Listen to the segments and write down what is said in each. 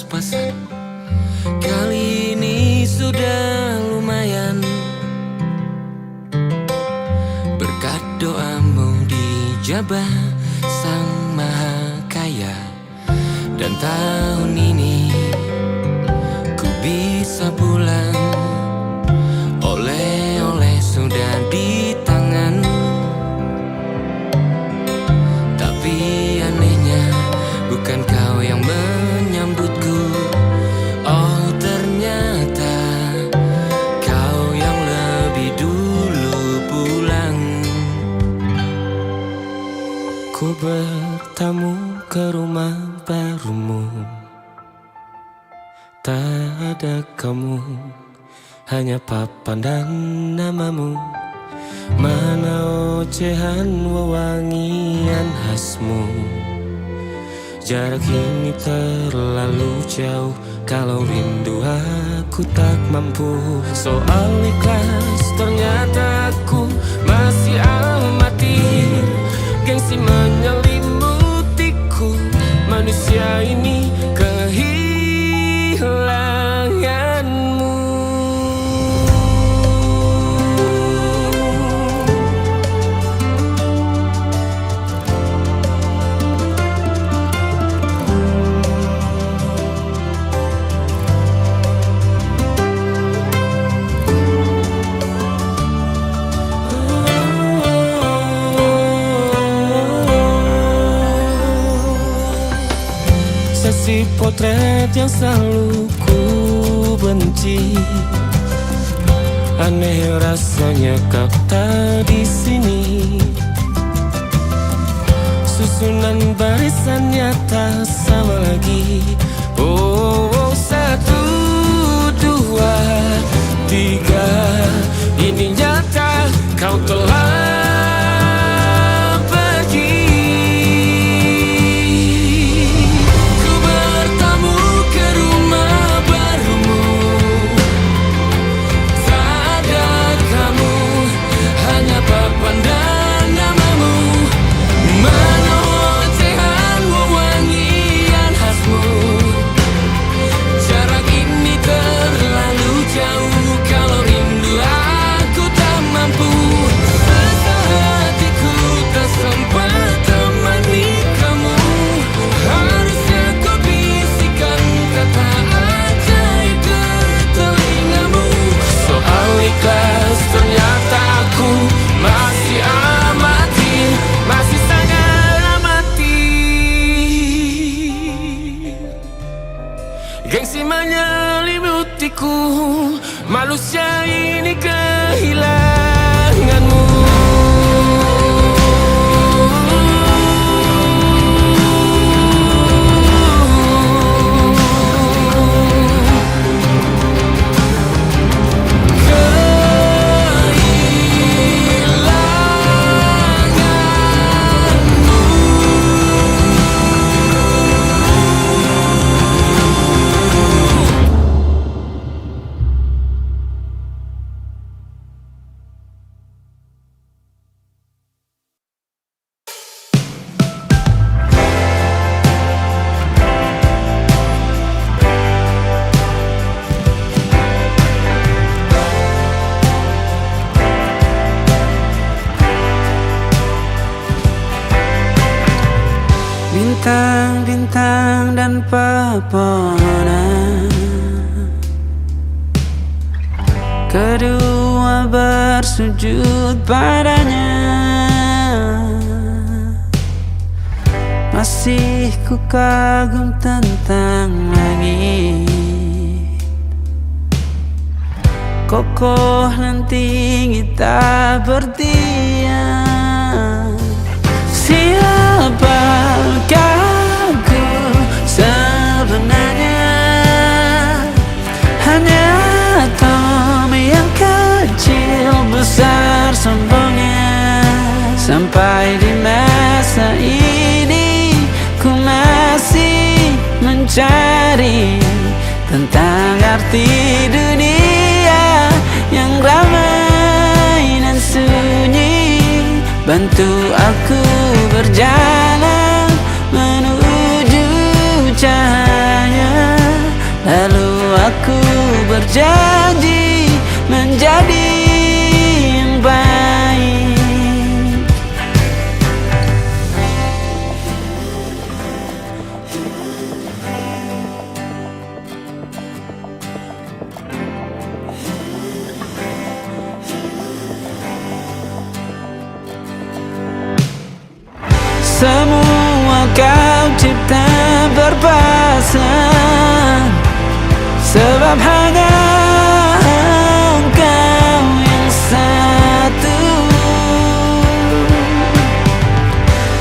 pas-pasan. Kali ini sudah lumayan, berkat doamu dijabah Sang Maha Kaya. Dan tahun ini ku bisa pulang, oleh-oleh sudah di tangan. Tapi anehnya bukan kau yang menyambutku. Oh, ternyata kau yang lebih dulu pulang. Ku bertamu ke rumah barumu, tak ada kamu, hanya papan dan namamu. Mana ocehan wewangian khasmu. Jarak ini terlalu jauh, kalau rindu aku tak mampu. Soal ikhlas ternyata aku masih amati. Gengsi menyelimutiku, manusia ini kehilanganmu. Sesi potret yang selalu ku benci, aneh rasanya kau tak di sini. Susunan barisannya tak sama lagi. Oh, 1, 2, 3, ini nyata kau telah gengsi menyelimutiku, manusia ini kehilanganmu. Bintang-bintang dan pepohonan, kedua bersujud padanya. Masih ku kagum tentang langit, kokoh dan tinggi tak bertiang. Siapakah aku sebenarnya? Hanya atom yang kecil besar sombongnya. Sampai di masa ini ku masih mencari tentang arti dunia yang ramai dan sunyi. Bantu aku berjalan menuju cahaya. semua kau cipta berpasangan, sebab hanya engkau yang satu.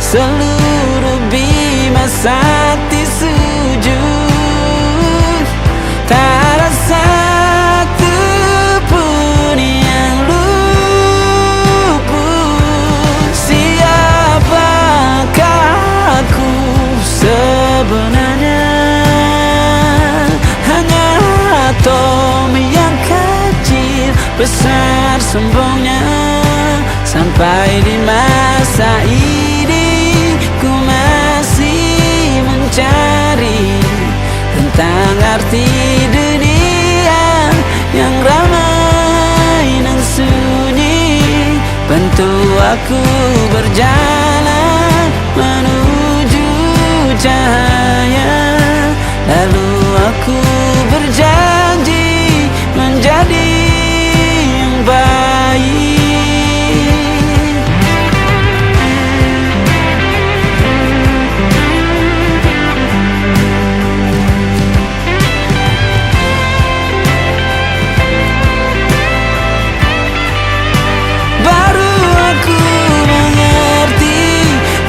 Seluruh bima sakti sujud, tak ada satu pun yang luput. Siapakah aku sebenarnya? Hanya atom yang kecil, besar sombongnya. Sampai di masa ini ku masih mencari tentang arti dunia yang ramai dan sunyi. Bantu aku berjalan menuju cahaya, lalu aku berjanji menjadi yang baik.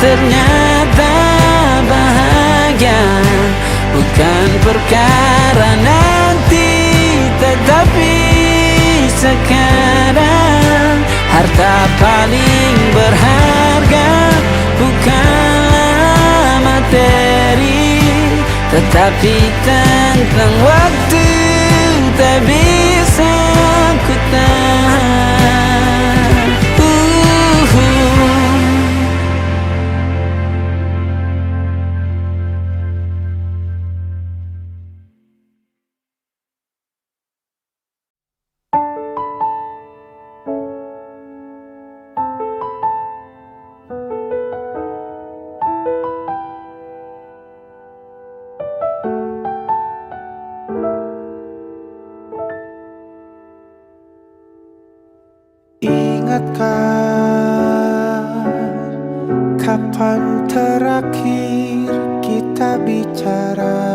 Ternyata bahagia bukan perkara nanti, tetapi sekarang. Harta paling berharga bukanlah materi, tetapi tentang waktu tak bisa ku tahan. Ingatkah kapan terakhir kita bicara?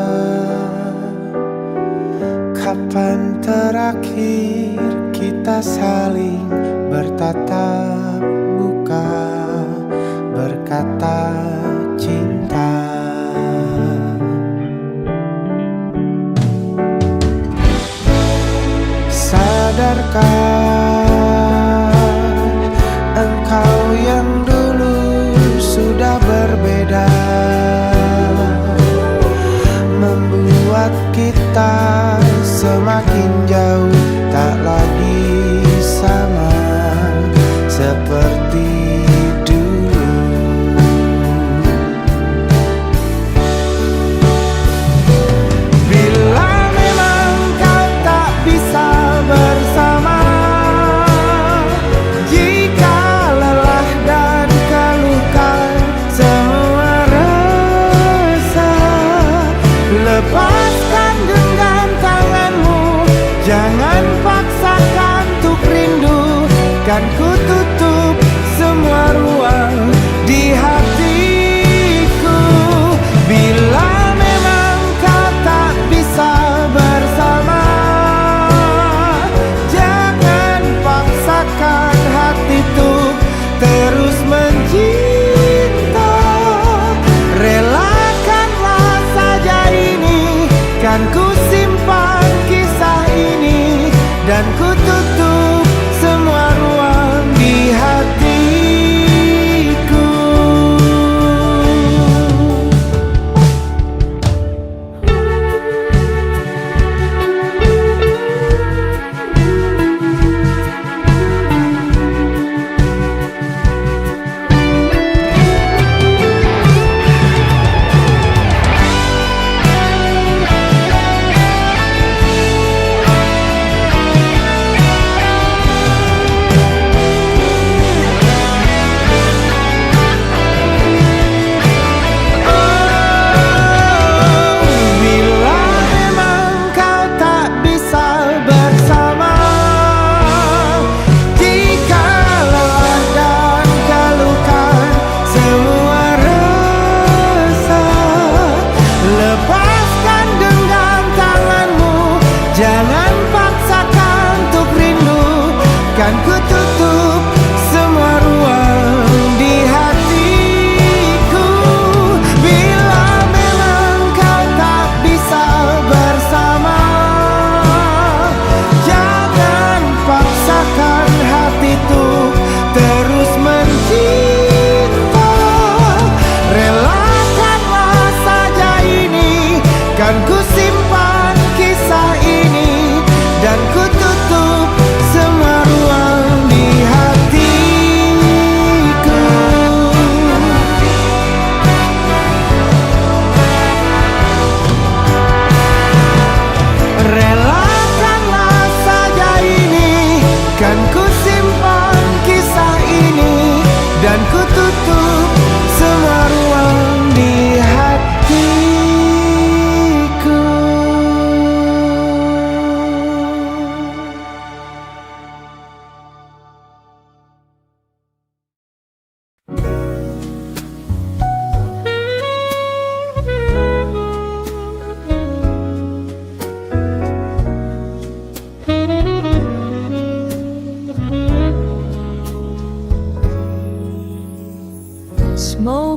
Kapan terakhir kita saling bertatap muka, berkata cinta? Sadarkah engkau yang dulu sudah berbeda, membuat kita semakin jauh, tak lagi sama seperti dulu. Bila memang kau tak bisa bersama, jika lelah dan keluhkan semua rasa, lepaskan genggam tanganmu, jangan paksakan untuk rindu. Kan ku tutup semua ruang di hatiku. Bila memang kau tak bisa bersama, jangan paksakan hati untuk terus mencinta. Relakanlah saja ini, kan ku simpan kisah ini, dan ku tutup semua ruang di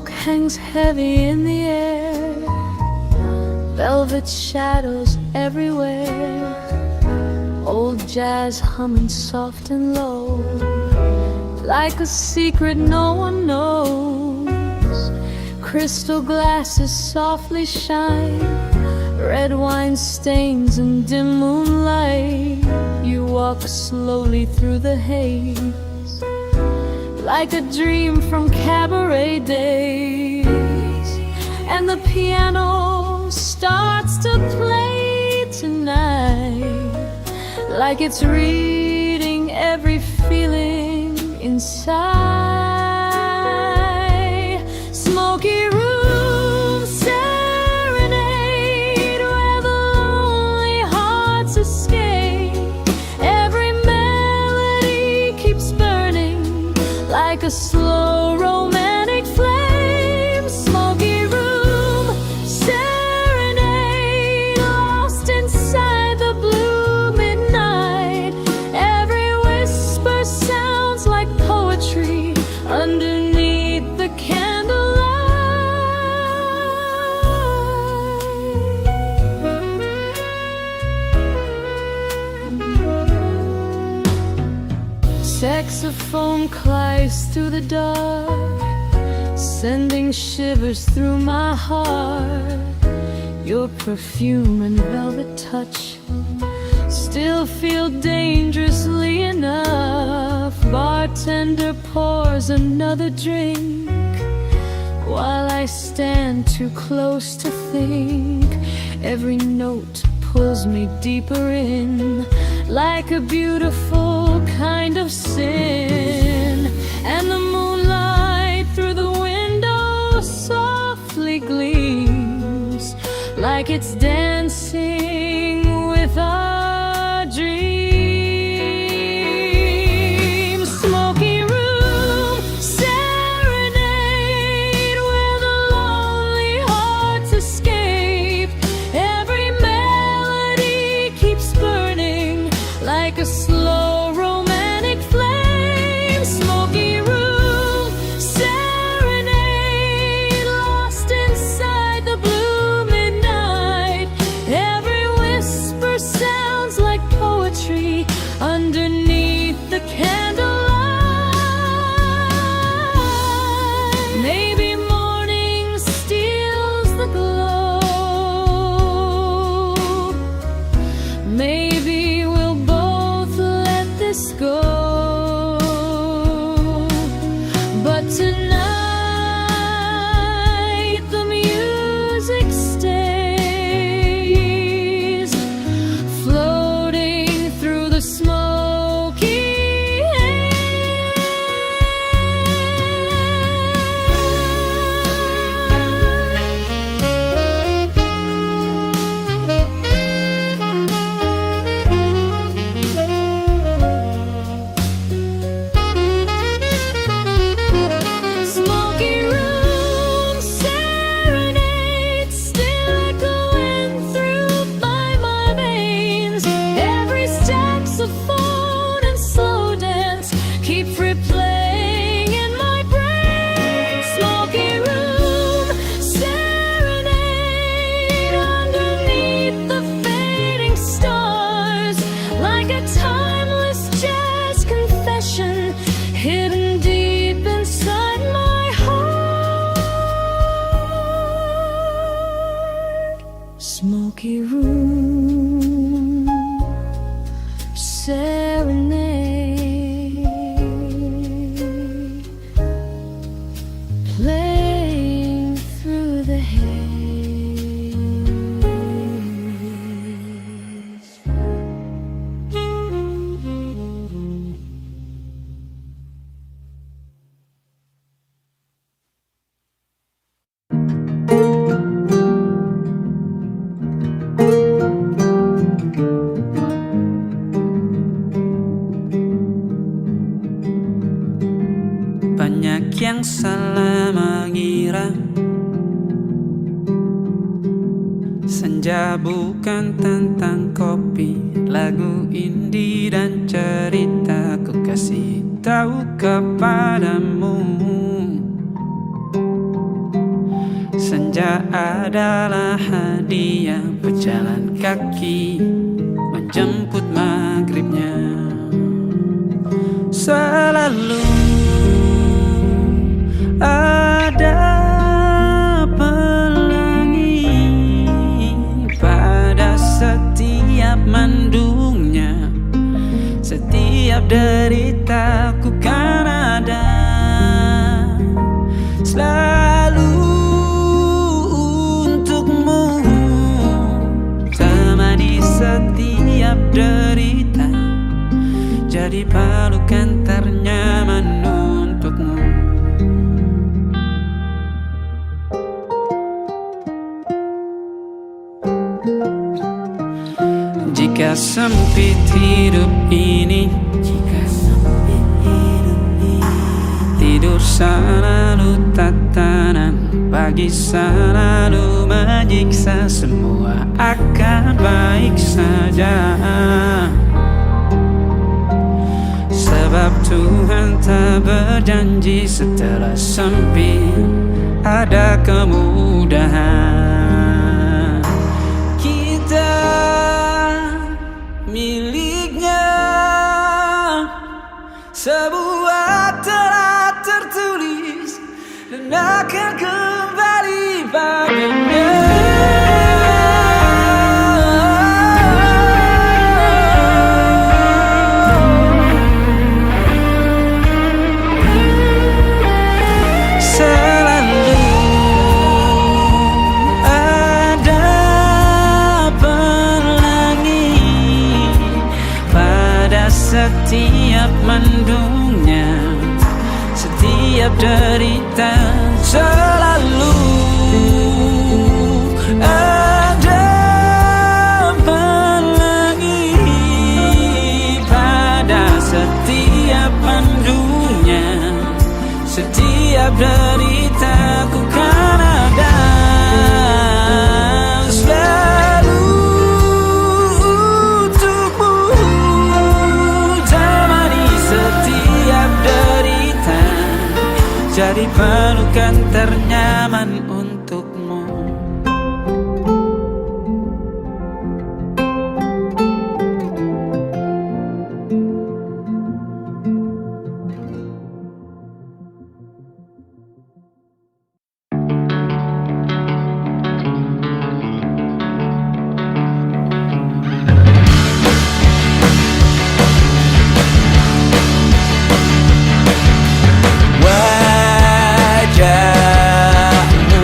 Smoke hangs heavy in the air, velvet shadows everywhere, old jazz humming soft and low, like a secret no one knows. Crystal glasses softly shine, red wine stains and dim moonlight. You walk slowly through the haze, like a dream from cabaret days. And the piano starts to play tonight, like it's reading every feeling inside. Smoky room serenade, where the lonely hearts escape. Every melody keeps burning, like a slow romantic flame. Smoky room serenade, lost inside the blue midnight. Every whisper sounds like poetry underneath the candlelight. Saxophone cries through the dark, sending shivers through my heart. Your perfume and velvet touch still feel dangerously enough. Bartender pours another drink, while I stand too close to think. Every note pulls me deeper in, like a beautiful kind of sin. And the moonlight through the window softly gleams, like it's dancing with our dreams. Smoky room serenade, where the lonely hearts escape. Every melody keeps burning, like a slow romantic flame. Smoky room serenade, lost inside the blue midnight. Every whisper sounds like poetry underneath the candlelight. Maybe morning steals the glow, maybe we'll both let this go. But tonight the music stays, floating through the smoky Smoky room serenade, still echoing through my veins. Every saxophone and slow dance keep replaying in my brain. Smoky room serenade, underneath the fading stars, like a timeless jazz confession hidden deep inside my heart. Smoky room serenade, playing through the haze. Banyak yang salah mengira senja bukan tentang kopi, lagu indie dan cerita. Ku kasih tahu kepadamu Senja adalah hadiah pejalan kaki menjemput maghribnya. Selalu ada pelangi pada setiap mendungnya. Setiap deritaku kan ada selalu untukmu, temani setiap derita, jadi pelukan ternyaman untukmu. Jika sempit hidup ini, tidur selalu tatanan, pagi selalu menyiksa, semua akan baik saja. Sebab Tuhan tak berjanji setelah sempit ada kemudahan. Kita miliknya, sebuah telah tertulis dan akan kembali padanya. Selalu ada pelangi pada setiap mendungnya, setiap derita. Selalu ada pelangi pada setiap mendungnya, setiap deritaku kan ada selalu untukmu, temani setiap derita, jadi pelukan ternyaman untukmu. Wajahmu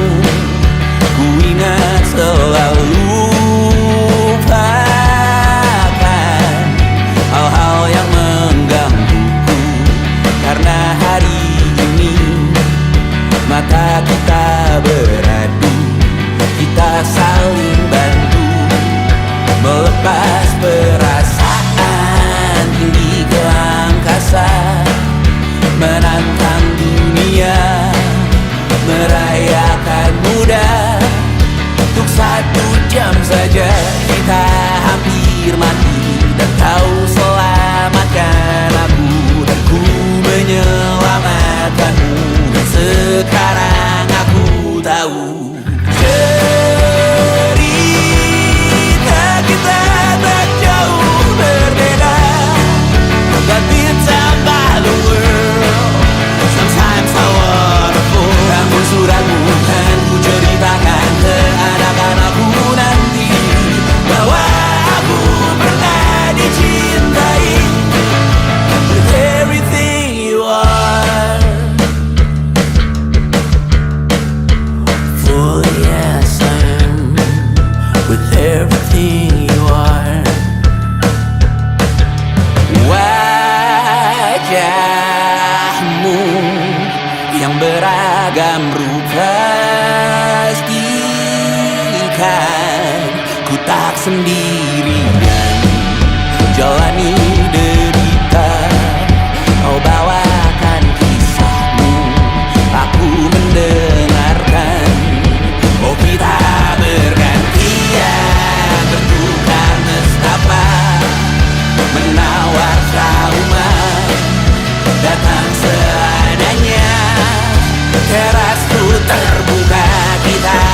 ku ingat selalu, lupakan hal-hal yang menggangguku, karena hari ini mata kita beradu, kita saling bantu melepas perasaan tinggi ke angkasa, menantang dunia, merayakan muda. Untuk 1 jam saja kita hampir mati, dan kau selamatkan aku, dan ku menyelamatkanmu. Dan sekarang aku tahu cerita kita tak jauh berbeda, but it's about the world. Sometimes I wanna fall. Namun suratmu kan ku ceritakan ke anak-anakku nanti, bahwa aku pernah dicintai with everything you are. Fully yes I am, with everything you are. Wajahmu yang beragam rupa pastikan ku tak sendirian jalani derita. Kau bawakan kisahmu, aku mendengarkan. Oh kita bergantian bertukar nestapa, menawar trauma datang seadanya. Teras ku terbuka, kita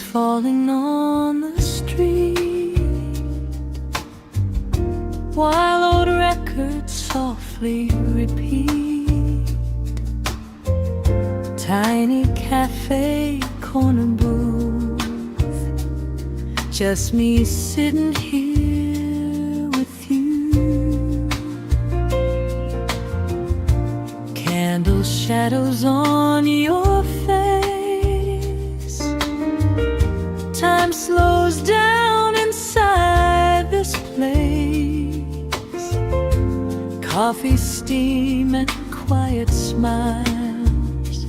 Leaves falling on the street, while old records softly repeat. Tiny cafe corner booth, just me sitting here with you. Candle shadows on your face, time slows down inside this place. Coffee steam and quiet smiles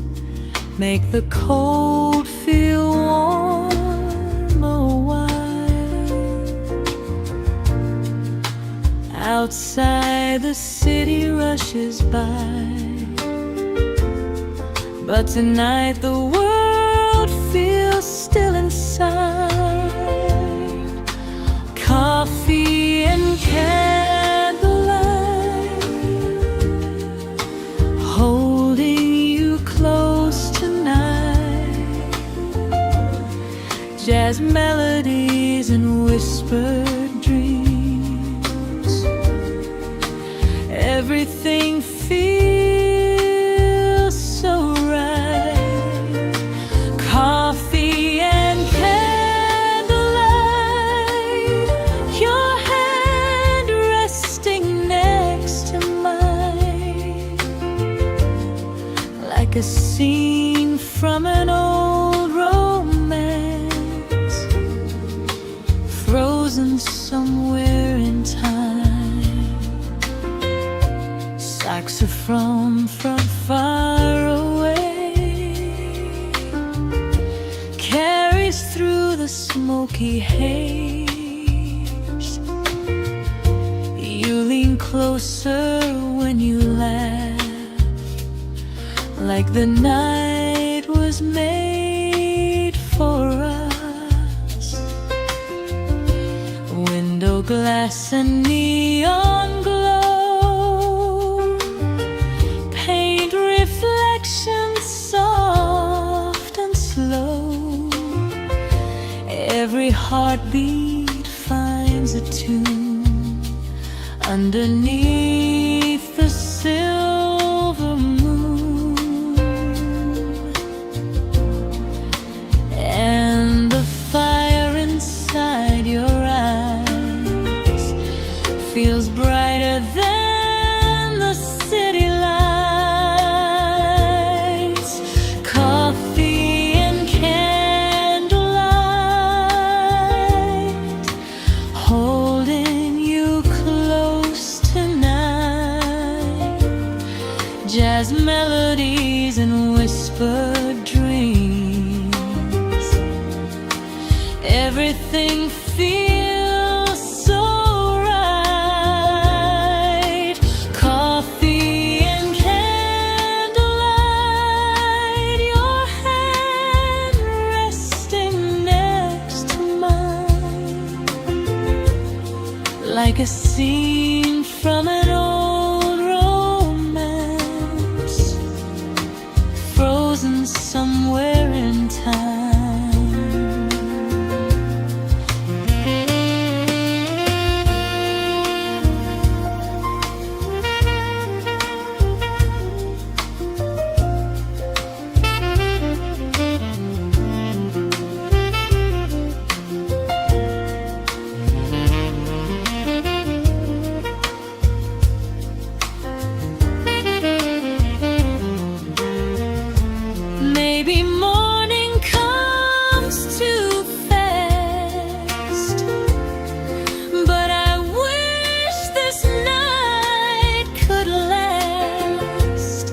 make the cold feel warm a while. Outside the city rushes by, but tonight the world feels still inside. Coffee and candlelight, holding you close tonight. Jazz melodies and whispered dreams, everything feels so right. Coffee and candlelight, your hand resting next to mine, like a scene from an old romance, frozen somewhere in time. Saxophone from far away carries through the smoky haze. You lean closer when you laugh, like the night was made for us. Window glass and neon glow paint reflections soft and slow. Every heartbeat finds a tune underneath the silver moon, and the fire inside your eyes feels brighter than the city lights. Coffee and candlelight, holding you close tonight. Jazz melodies and whispered dreams, everything feels so right. Coffee and candlelight, your hand resting next to mine, like a scene from an old romance, frozen somewhere in time. Maybe morning comes too fast, but I wish this night could last,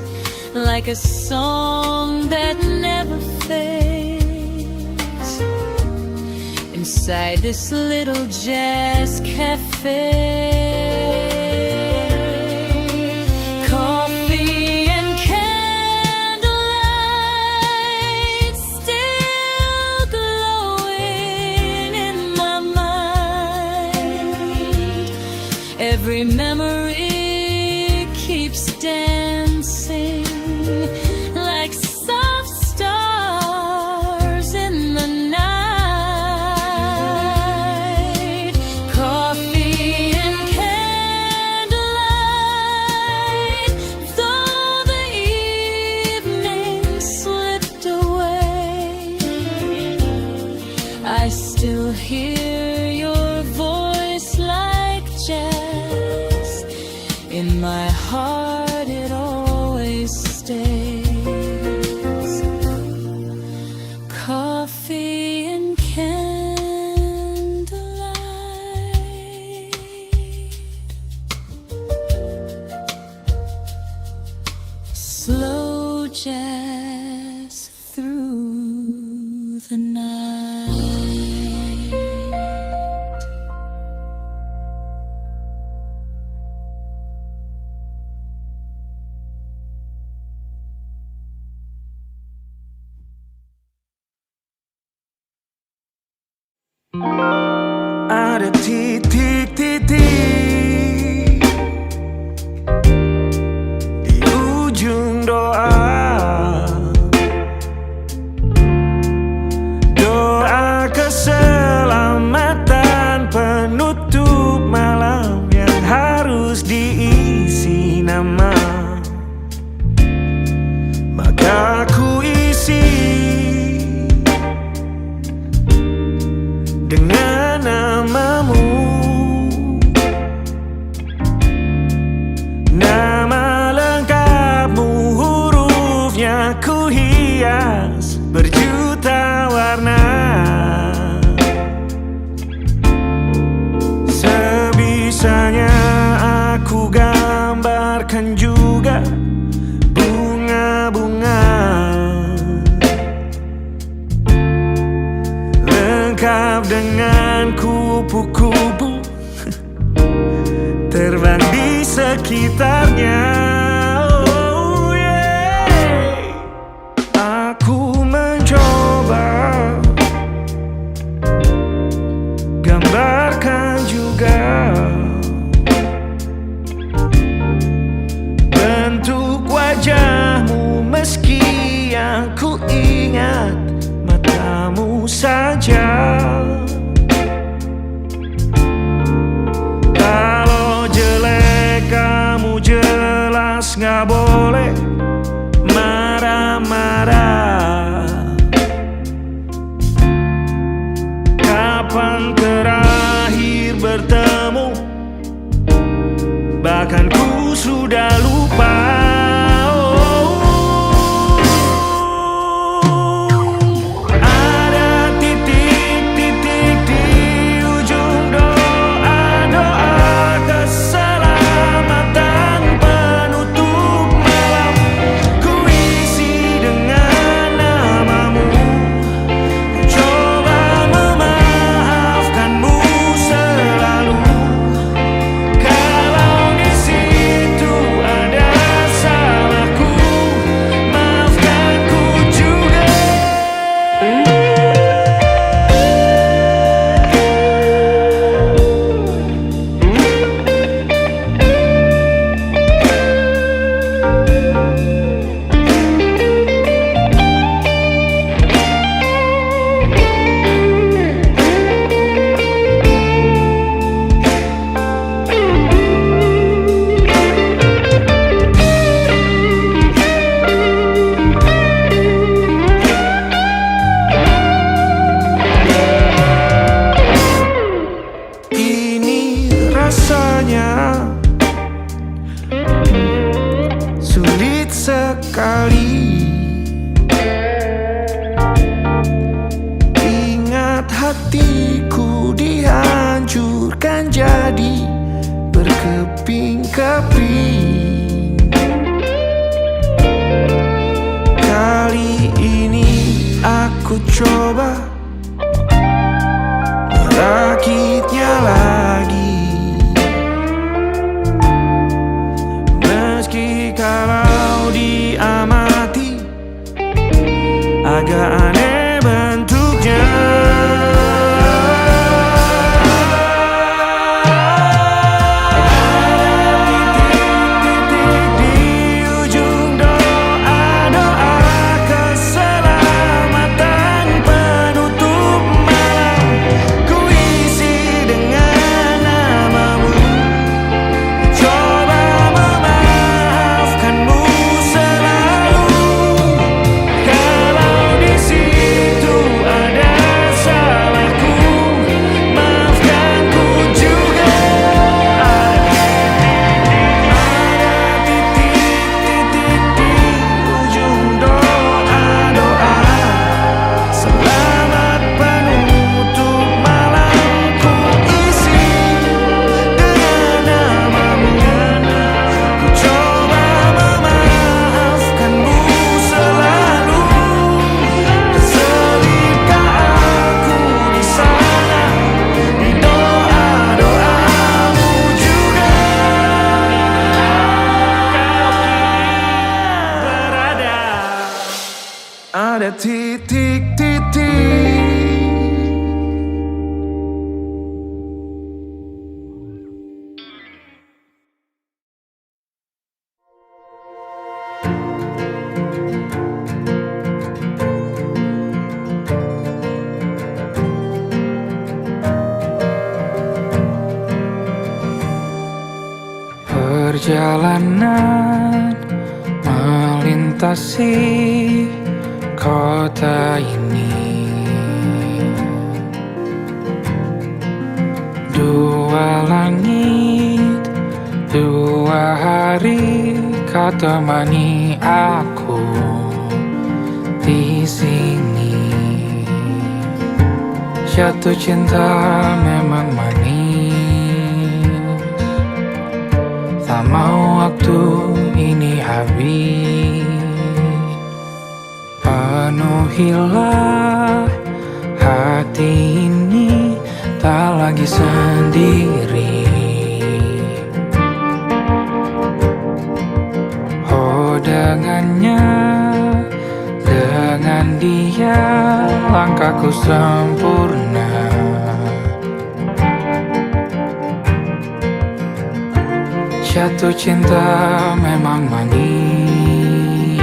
like a song that never fades, inside this little jazz cafe. Coffee and candlelight still glowing in my mind. Every memory keeps dancing like soft stars in the night. Ada titik-titik di ujung doa, doa keselamatan penutup malam yang harus diisi nama. Maka ku isi dengan namamu, nama lengkapmu, hurufnya ku hias berjuta warna. Sebisanya aku gambarkan juga bunga-bunga lengkap dengan kupu-kupu terbang di sekitarnya. Oh yeah. Aku mencoba gambarkan juga bentuk wajahmu, meski yang ku ingat matamu saja. Kalau jelek kamu jelas gak boleh marah-marah. Kapan terang Perjalanan melintasi kota ini, dua langit, dua hari kau temani aku di sini. Jatuh cinta memang manis, tak mau waktu ini habis. Penuhilah hati ini, tak lagi sendiri. Oh dengannya, dengan dia langkahku sempurna. Jatuh cinta memang manis,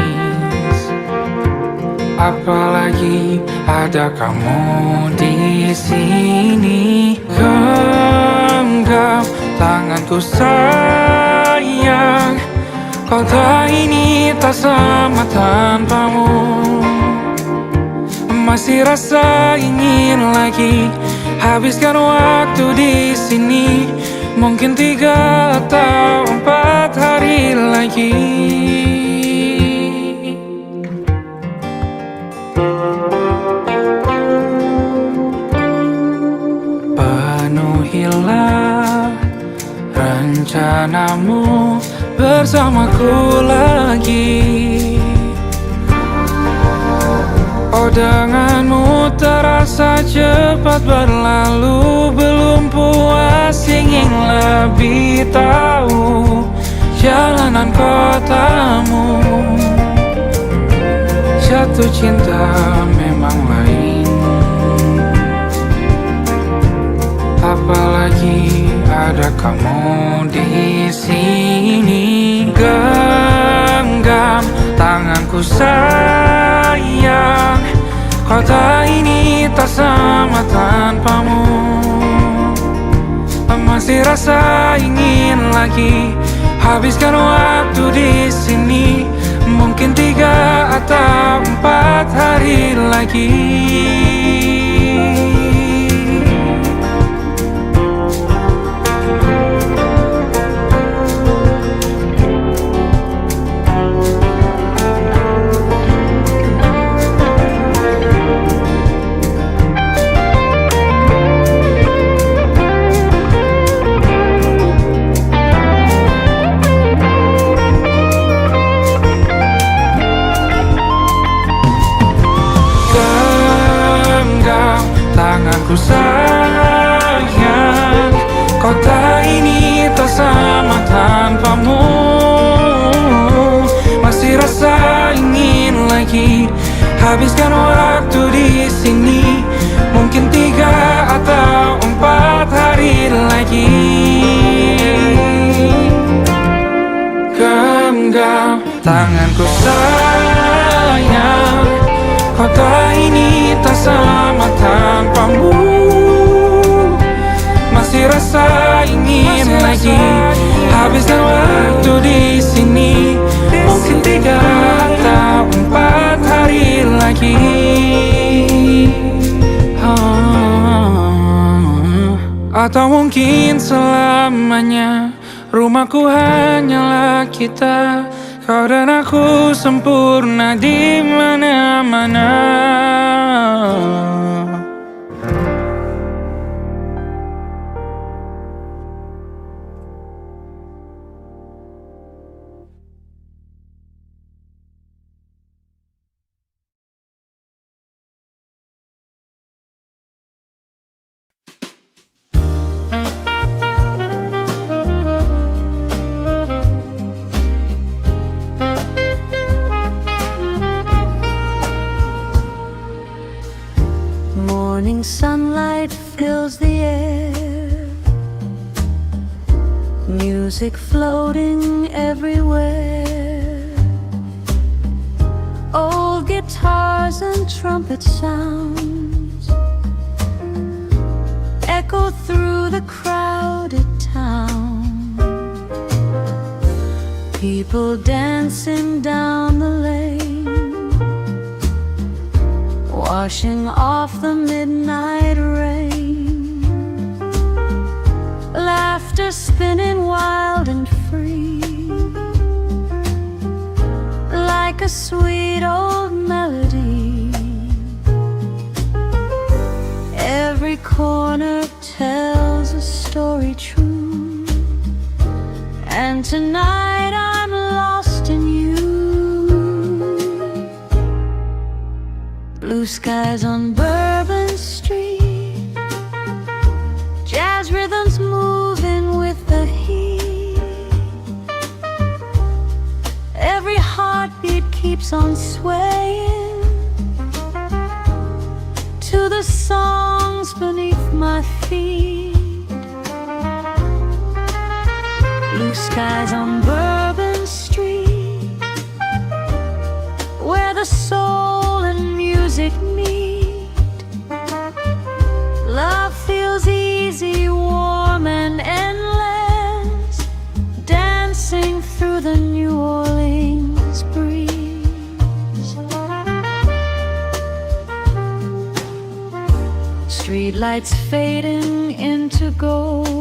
apalagi ada kamu di sini. Genggam tanganku sayang, kota ini tak sama tanpamu. Masih rasa ingin lagi habiskan waktu di sini. Mungkin 3 atau 4 hari lagi. Penuhilah rencanamu bersamaku lagi. Oh denganmu terasa cepat berlalu, belum puas ingin lebih tahu jalanan kotamu. Jatuh cinta memang lain, apalagi ada kamu di sini. Genggam tanganku sayang, kota ini tak sama tanpamu. Masih rasa ingin lagi habiskan waktu di sini. Mungkin 3 atau 4 hari lagi. Tanganku sayang, kota ini tak sama tanpamu. Masih rasa ingin lagi habiskan waktu di sini. Mungkin 3 atau 4 hari lagi. Genggam tanganku sayang, kota ini tak sama tanpamu. Masih rasa ingin lagi habiskan waktu di sini. Mungkin 3 atau 4 hari lagi. Atau mungkin selamanya. Rumahku hanyalah kita, kau dan aku sempurna di mana-mana. Morning sunlight fills the air, music floating everywhere. Old guitars and trumpet sounds echo through the crowded town. People dancing down the lane, washing off the midnight rain. Laughter spinning wild and free, like a sweet old melody. Every corner tells a story true, and tonight I'm lost in you. Blue skies on Bourbon Street, jazz rhythms moving with the heat. Every heartbeat keeps on swaying to the songs beneath my feet. Blue skies on Bourbon Street, where the soul and music meet. Love feels easy, warm and endless, dancing through the New Orleans breeze. Streetlights fading into gold,